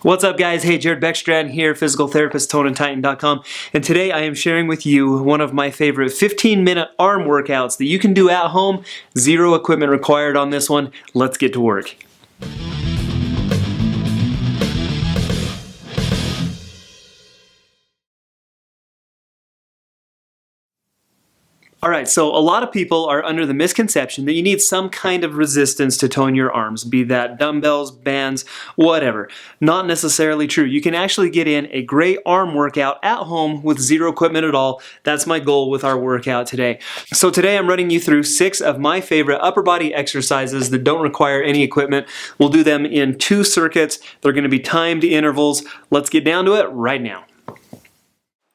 What's up, guys? Hey, Jared Beckstrand here, physical therapist, toneandtitan.com, and today I am sharing with you one of my favorite 15-minute arm workouts that you can do at home. Zero equipment required on this one. Let's get to work. Alright, so a lot of people are under the misconception that you need some kind of resistance to tone your arms, be that dumbbells, bands, whatever. Not necessarily true. You can actually get in a great arm workout at home with zero equipment at all. That's my goal with our workout today. So today I'm running you through 6 of my favorite upper body exercises that don't require any equipment. We'll do them in 2 circuits. They're going to be timed intervals. Let's get down to it right now.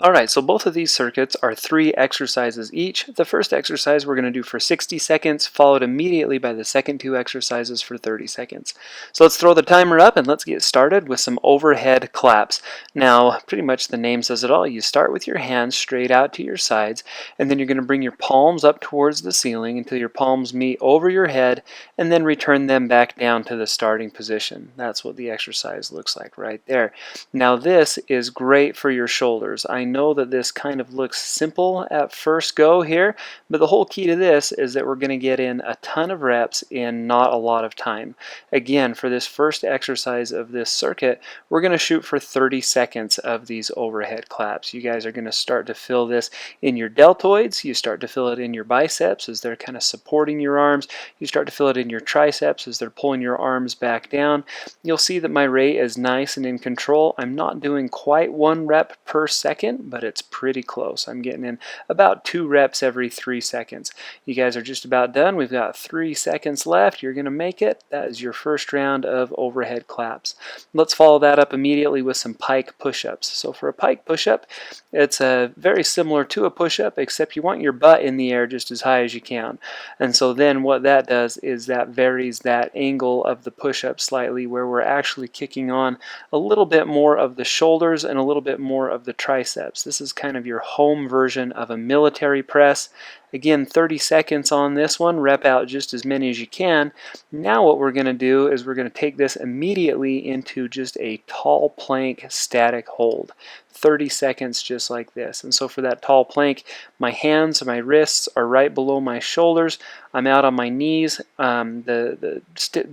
Alright, so both of these circuits are 3 exercises each. The first exercise we're going to do for 60 seconds, followed immediately by the second 2 exercises for 30 seconds. So let's throw the timer up and let's get started with some overhead claps. Now, pretty much the name says it all. You start with your hands straight out to your sides, and then you're going to bring your palms up towards the ceiling until your palms meet over your head, and then return them back down to the starting position. That's what the exercise looks like right there. Now this is great for your shoulders. I know that this kind of looks simple at first go here, but the whole key to this is that we're going to get in a ton of reps in not a lot of time. Again, for this first exercise of this circuit, we're going to shoot for 30 seconds of these overhead claps. You guys are going to start to feel this in your deltoids. You start to feel it in your biceps as they're kind of supporting your arms. You start to feel it in your triceps as they're pulling your arms back down. You'll see that my rate is nice and in control. I'm not doing quite 1 rep per second, but it's pretty close. I'm getting in about 2 reps every 3 seconds. You guys are just about done. We've got 3 seconds left. You're going to make it. That is your first round of overhead claps. Let's follow that up immediately with some pike push-ups. So for a pike push-up, it's very similar to a push-up, except you want your butt in the air just as high as you can. And so then what that does is that varies that angle of the push-up slightly, where we're actually kicking on a little bit more of the shoulders and a little bit more of the triceps. This is kind of your home version of a military press. Again, 30 seconds on this one. Rep out just as many as you can. Now what we're going to do is we're going to take this immediately into just a tall plank static hold. 30 seconds just like this. And so for that tall plank, my hands and my wrists are right below my shoulders. I'm out on my knees. The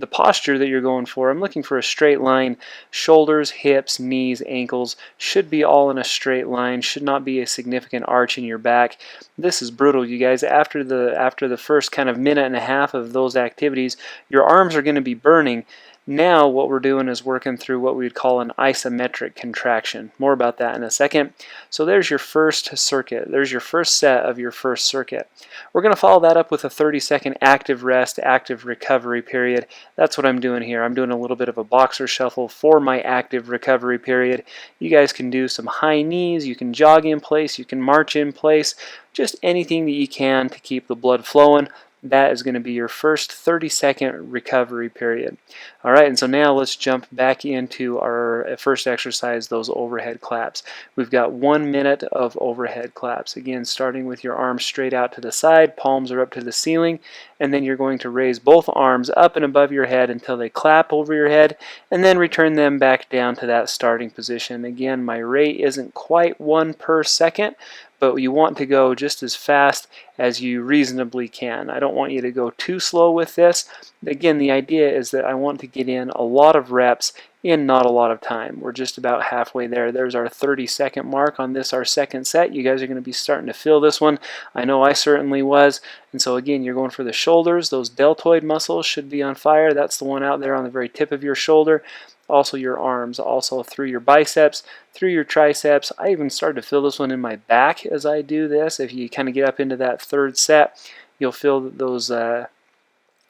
posture that you're going for, I'm looking for a straight line. Shoulders, hips, knees, ankles should be all in a straight line. Should not be a significant arch in your back. This is brutal, you guys. After the first kind of minute and a half of those activities, your arms are going to be burning. Now what we're doing is working through what we would call an isometric contraction. More about that in a second. So there's your first circuit. There's your first set of your first circuit. We're going to follow that up with a 30-second active rest, active recovery period. That's what I'm doing here. I'm doing a little bit of a boxer shuffle for my active recovery period. You guys can do some high knees. You can jog in place. You can march in place. Just anything that you can to keep the blood flowing. That is going to be your first 30-second recovery period. All right, and so now let's jump back into our first exercise, those overhead claps. We've got 1 minute of overhead claps. Again, starting with your arms straight out to the side, palms are up to the ceiling, and then you're going to raise both arms up and above your head until they clap over your head, and then return them back down to that starting position. Again, my rate isn't quite 1 per second, but you want to go just as fast as you reasonably can. I don't want you to go too slow with this. Again, the idea is that I want to get in a lot of reps in not a lot of time. We're just about halfway there. There's our 30-second mark on this, our second set. You guys are going to be starting to feel this one. I know I certainly was. And so again, you're going for the shoulders. Those deltoid muscles should be on fire. That's the one out there on the very tip of your shoulder. Also your arms, also through your biceps, through your triceps. I even started to feel this one in my back as I do this. If you kind of get up into that third set, you'll feel those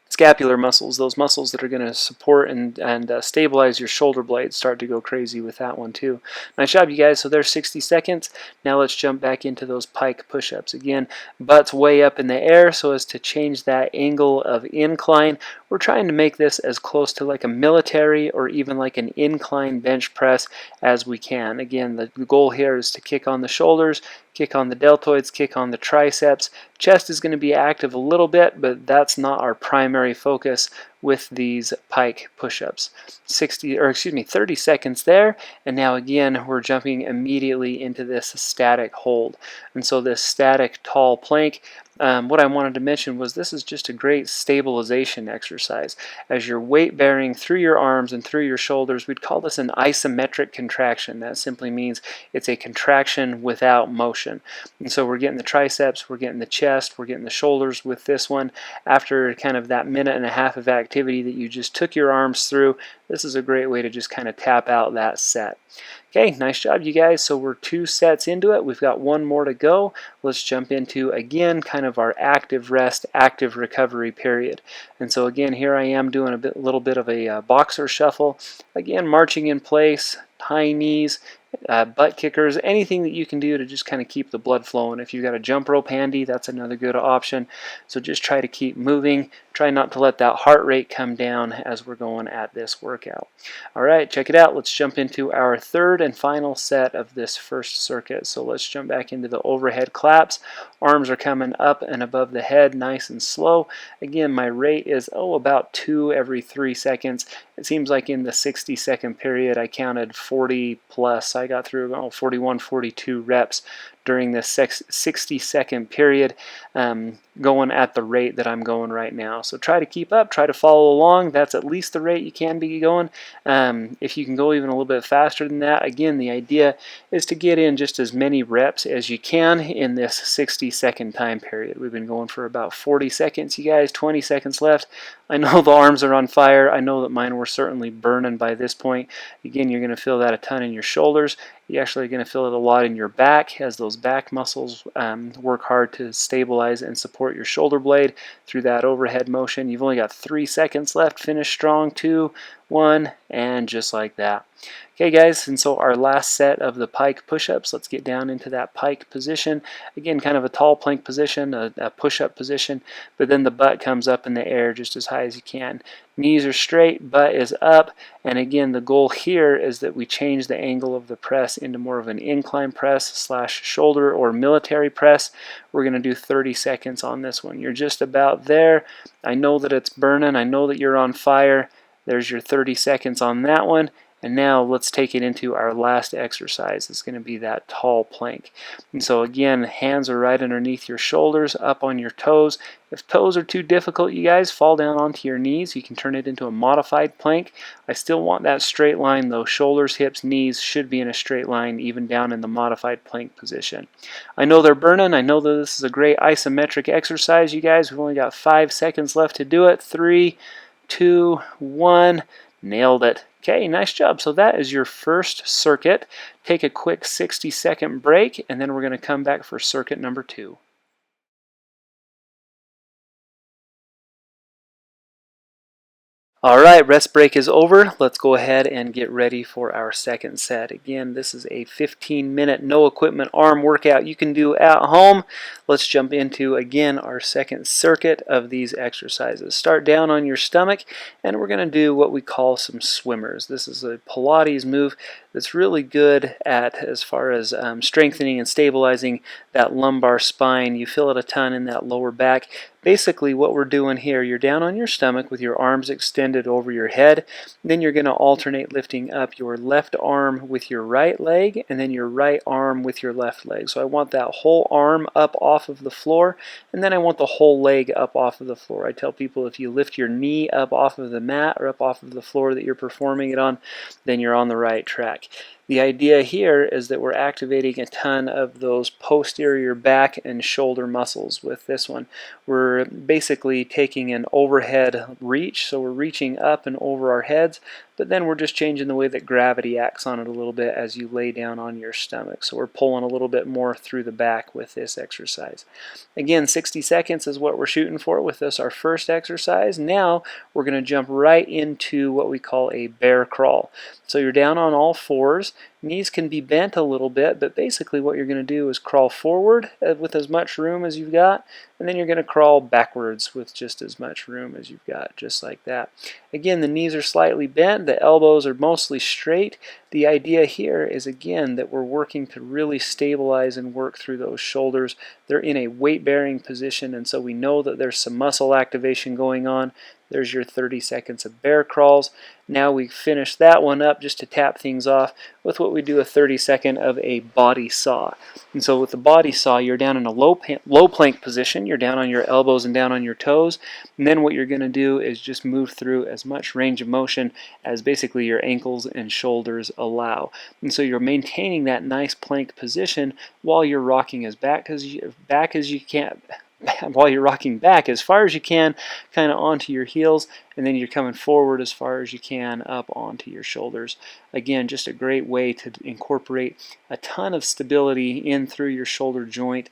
scapular muscles, those muscles that are going to support and stabilize your shoulder blades, start to go crazy with that one too. Nice job, you guys. So there's 60 seconds. Now let's jump back into those pike push-ups. Again, butt's way up in the air so as to change that angle of incline. We're trying to make this as close to like a military or even like an incline bench press as we can. Again, the goal here is to kick on the shoulders, kick on the deltoids, kick on the triceps. Chest is going to be active a little bit, but that's not our primary focus with these pike push-ups. 30 seconds there, and now again we're jumping immediately into this static hold. And so this static tall plank, what I wanted to mention was this is just a great stabilization exercise. As you're weight bearing through your arms and through your shoulders, we'd call this an isometric contraction. That simply means it's a contraction without motion. And so we're getting the triceps, we're getting the chest, we're getting the shoulders with this one. After kind of that minute and a half of activity that you just took your arms through, this is a great way to just kind of tap out that set. Okay, nice job, you guys. So we're 2 sets into it. We've got 1 more to go. Let's jump into, again, kind of our active rest, active recovery period. And so again, here I am doing a little bit of a boxer shuffle. Again, marching in place, high knees, butt kickers, anything that you can do to just kind of keep the blood flowing. If you've got a jump rope handy, that's another good option. So just try to keep moving. Try not to let that heart rate come down as we're going at this workout. All right, check it out. Let's jump into our 3rd and final set of this first circuit. So let's jump back into the overhead claps. Arms are coming up and above the head, nice and slow. Again, my rate is about 2 every 3 seconds. It seems like in the 60-second period, I counted 40 plus. I got through 41, 42 reps during this 60-second period, going at the rate that I'm going right now. So try to keep up, try to follow along. That's at least the rate you can be going. If you can go even a little bit faster than that, again, the idea is to get in just as many reps as you can in this 60-second time period. We've been going for about 40 seconds, you guys, 20 seconds left. I know the arms are on fire. I know that mine were certainly burning by this point. Again, you're going to feel that a ton in your shoulders. You're actually going to feel it a lot in your back as those back muscles work hard to stabilize and support your shoulder blade through that overhead motion. You've only got 3 seconds left. Finish strong. 2, 1, and just like that. Okay, guys, and so our last set of the pike push-ups, let's get down into that pike position. Again, kind of a tall plank position, a push-up position, but then the butt comes up in the air just as high as you can. Knees are straight, butt is up, and again, the goal here is that we change the angle of the press into more of an incline press / shoulder or military press. We're going to do 30 seconds on this one. You're just about there. I know that it's burning. I know that you're on fire. There's your 30 seconds on that one. And now let's take it into our last exercise. It's going to be that tall plank. And so again, hands are right underneath your shoulders, up on your toes. If toes are too difficult, you guys, fall down onto your knees. You can turn it into a modified plank. I still want that straight line though. Shoulders, hips, knees should be in a straight line even down in the modified plank position. I know they're burning. I know that this is a great isometric exercise, you guys. We've only got 5 seconds left to do it. 3, 2, 1. Nailed it. Okay, nice job. So that is your first circuit. Take a quick 60-second break, and then we're going to come back for circuit number 2. All right, rest break is over. Let's go ahead and get ready for our second set. Again, this is a 15-minute no equipment arm workout you can do at home. Let's jump into, again, our second circuit of these exercises. Start down on your stomach, and we're going to do what we call some swimmers. This is a Pilates move that's really good at as far as strengthening and stabilizing that lumbar spine. You feel it a ton in that lower back. Basically what we're doing here, you're down on your stomach with your arms extended over your head. Then you're going to alternate lifting up your left arm with your right leg and then your right arm with your left leg. So I want that whole arm up off of the floor, and then I want the whole leg up off of the floor. I tell people if you lift your knee up off of the mat or up off of the floor that you're performing it on, then you're on the right track. The idea here is that we're activating a ton of those posterior back and shoulder muscles with this one. We're basically taking an overhead reach, so we're reaching up and over our heads, but then we're just changing the way that gravity acts on it a little bit as you lay down on your stomach. So we're pulling a little bit more through the back with this exercise. Again, 60 seconds is what we're shooting for with this, our first exercise. Now we're going to jump right into what we call a bear crawl. So you're down on all fours. Knees can be bent a little bit, but basically what you're going to do is crawl forward with as much room as you've got, and then you're going to crawl backwards with just as much room as you've got, just like that. Again, the knees are slightly bent, the elbows are mostly straight. The idea here is, again, that we're working to really stabilize and work through those shoulders. They're in a weight-bearing position, and so we know that there's some muscle activation going on. There's your 30 seconds of bear crawls. Now we finish that one up just to tap things off with what we do a 30-second of a body saw. And so with the body saw, you're down in a low plank position. You're down on your elbows and down on your toes. And then what you're going to do is just move through as much range of motion as basically your ankles and shoulders allow. And so you're maintaining that nice plank position while you're rocking as back as you can. While you're rocking back as far as you can, kind of onto your heels, and then you're coming forward as far as you can up onto your shoulders. Again, just a great way to incorporate a ton of stability in through your shoulder joint.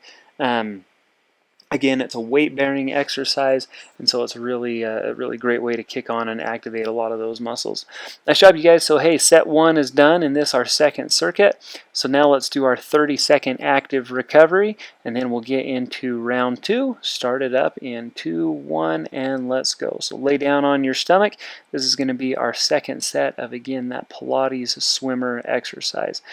Again, it's a weight-bearing exercise, and so it's really a really great way to kick on and activate a lot of those muscles. Nice job, you guys. So, hey, set 1 is done in this, our second circuit. So now let's do our 30-second active recovery, and then we'll get into round 2. Start it up in 2, 1, and let's go. So lay down on your stomach. This is going to be our second set of, again, that Pilates swimmer exercise.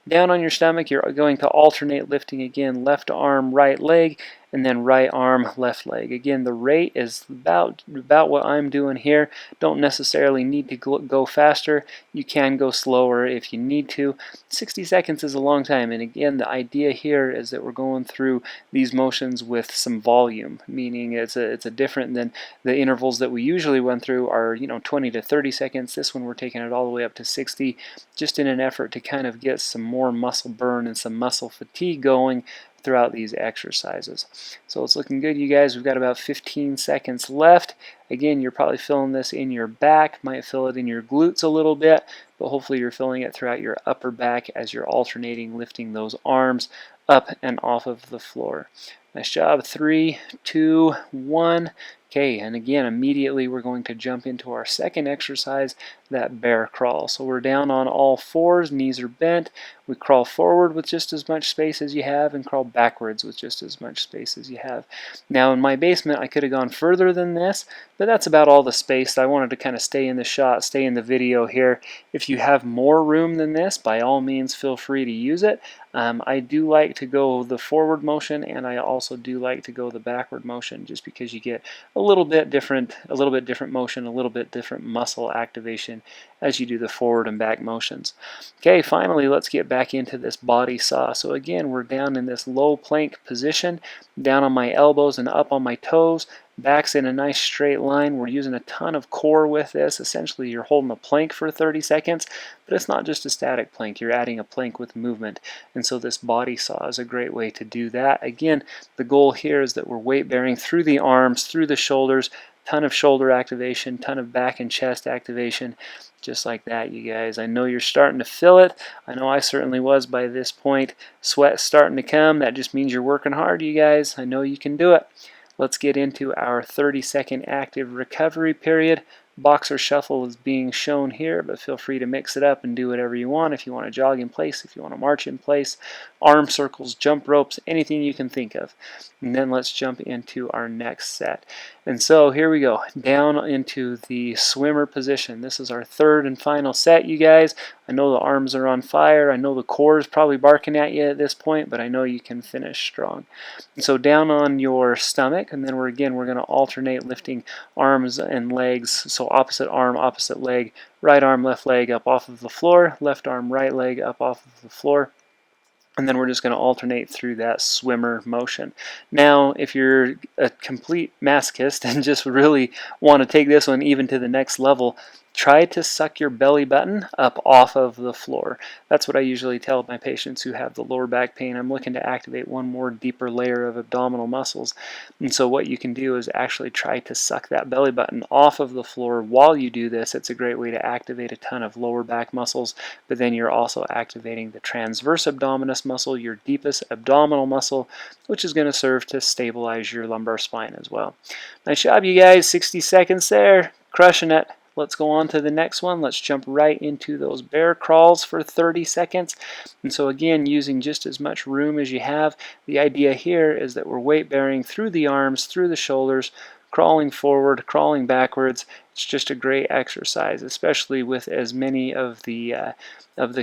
Down on your stomach, you're going to alternate lifting again, left arm, right leg, and then right arm, left leg. Again, the rate is about what I'm doing here. Don't necessarily need to go faster. You can go slower if you need to. 60 seconds is a long time, and again, the idea here is that we're going through these motions with some volume, meaning it's a different than the intervals that we usually run through are 20 to 30 seconds. This one we're taking it all the way up to 60, just in an effort to kind of get some more muscle burn and some muscle fatigue going throughout these exercises. So it's looking good, you guys. We've got about 15 seconds left. Again, you're probably feeling this in your back, might feel it in your glutes a little bit, but hopefully you're feeling it throughout your upper back as you're alternating lifting those arms up and off of the floor. Nice job. 3, 2, 1. Okay, and again, immediately we're going to jump into our second exercise, that bear crawl. So we're down on all fours, knees are bent. We crawl forward with just as much space as you have and crawl backwards with just as much space as you have. Now in my basement, I could have gone further than this, but that's about all the space. I wanted to kind of stay in the shot, stay in the video here. If you have more room than this, by all means, feel free to use it. I do like to go the forward motion, and I also do like to go the backward motion, just because you get a little bit different motion, a little bit different muscle activation as you do the forward and back motions. Okay, finally, let's get back into this body saw. So again, we're down in this low plank position, down on my elbows and up on my toes. Back's in a nice straight line. We're using a ton of core with this. Essentially, you're holding a plank for 30 seconds, but it's not just a static plank. You're adding a plank with movement. And so this body saw is a great way to do that. Again, the goal here is that we're weight bearing through the arms, through the shoulders, ton of shoulder activation, ton of back and chest activation, just like that, you guys. I know you're starting to feel it. I know I certainly was by this point. Sweat's starting to come. That just means you're working hard, you guys. I know you can do it. Let's get into our 30-second active recovery period. Boxer shuffle is being shown here, but feel free to mix it up and do whatever you want. If you want to jog in place, if you want to march in place, arm circles, jump ropes, anything you can think of. And then let's jump into our next set. And so here we go, down into the swimmer position. This is our third and final set, you guys. I know the arms are on fire. I know the core is probably barking at you at this point, but I know you can finish strong. And so down on your stomach, and then we're going to alternate lifting arms and legs. So opposite arm, opposite leg, right arm, left leg up off of the floor, left arm, right leg up off of the floor. And then we're just going to alternate through that swimmer motion. Now, if you're a complete masochist and just really want to take this one even to the next level, try to suck your belly button up off of the floor. That's what I usually tell my patients who have the lower back pain. I'm looking to activate one more deeper layer of abdominal muscles. And so what you can do is actually try to suck that belly button off of the floor while you do this. It's a great way to activate a ton of lower back muscles, but then you're also activating the transverse abdominis muscle, your deepest abdominal muscle, which is going to serve to stabilize your lumbar spine as well. Nice job, you guys. 60 seconds there. Crushing it. let's go on to the next one. Let's jump right into those bear crawls for 30 seconds. And so again, using just as much room as you have. The idea here is that we're weight bearing through the arms, through the shoulders, crawling forward, crawling backwards. It's just a great exercise, especially with as many of the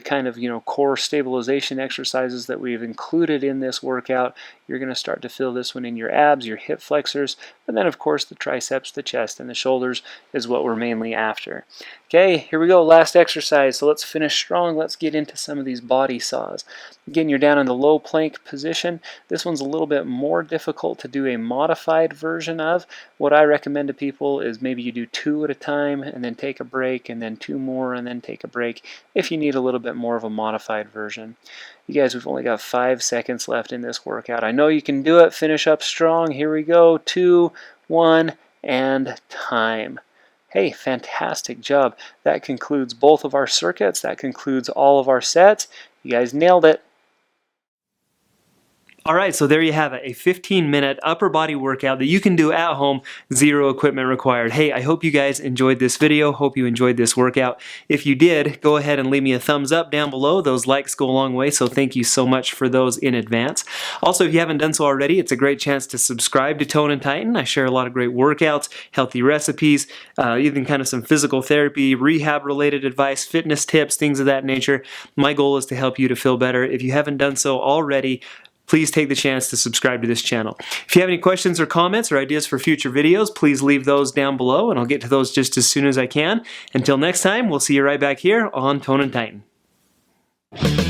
kind of core stabilization exercises that we've included in this workout. You're going to start to feel this one in your abs, your hip flexors, and then of course the triceps, the chest, and the shoulders is what we're mainly after. Okay, here we go, last exercise. So let's finish strong. Let's get into some of these body saws. Again, you're down in the low plank position. This one's a little bit more difficult to do a modified version of. What I recommend to people is maybe you do 2 at a time and then take a break, and then 2 more and then take a break if you need a little bit more of a modified version. You guys, we've only got 5 seconds left in this workout. I know you can do it. Finish up strong. Here we go. 2, 1, and time. Hey, fantastic job. That concludes both of our circuits. That concludes all of our sets. You guys nailed it. Alright, so there you have it, a 15-minute upper body workout that you can do at home, 0 equipment required. Hey, I hope you guys enjoyed this video, hope you enjoyed this workout. If you did, go ahead and leave me a thumbs up down below. Those likes go a long way, so thank you so much for those in advance. Also, if you haven't done so already, it's a great chance to subscribe to Tone and Tighten. I share a lot of great workouts, healthy recipes, even kind of some physical therapy, rehab-related advice, fitness tips, things of that nature. My goal is to help you to feel better. If you haven't done so already, please take the chance to subscribe to this channel. If you have any questions or comments or ideas for future videos, please leave those down below and I'll get to those just as soon as I can. Until next time, we'll see you right back here on Tone and Tighten.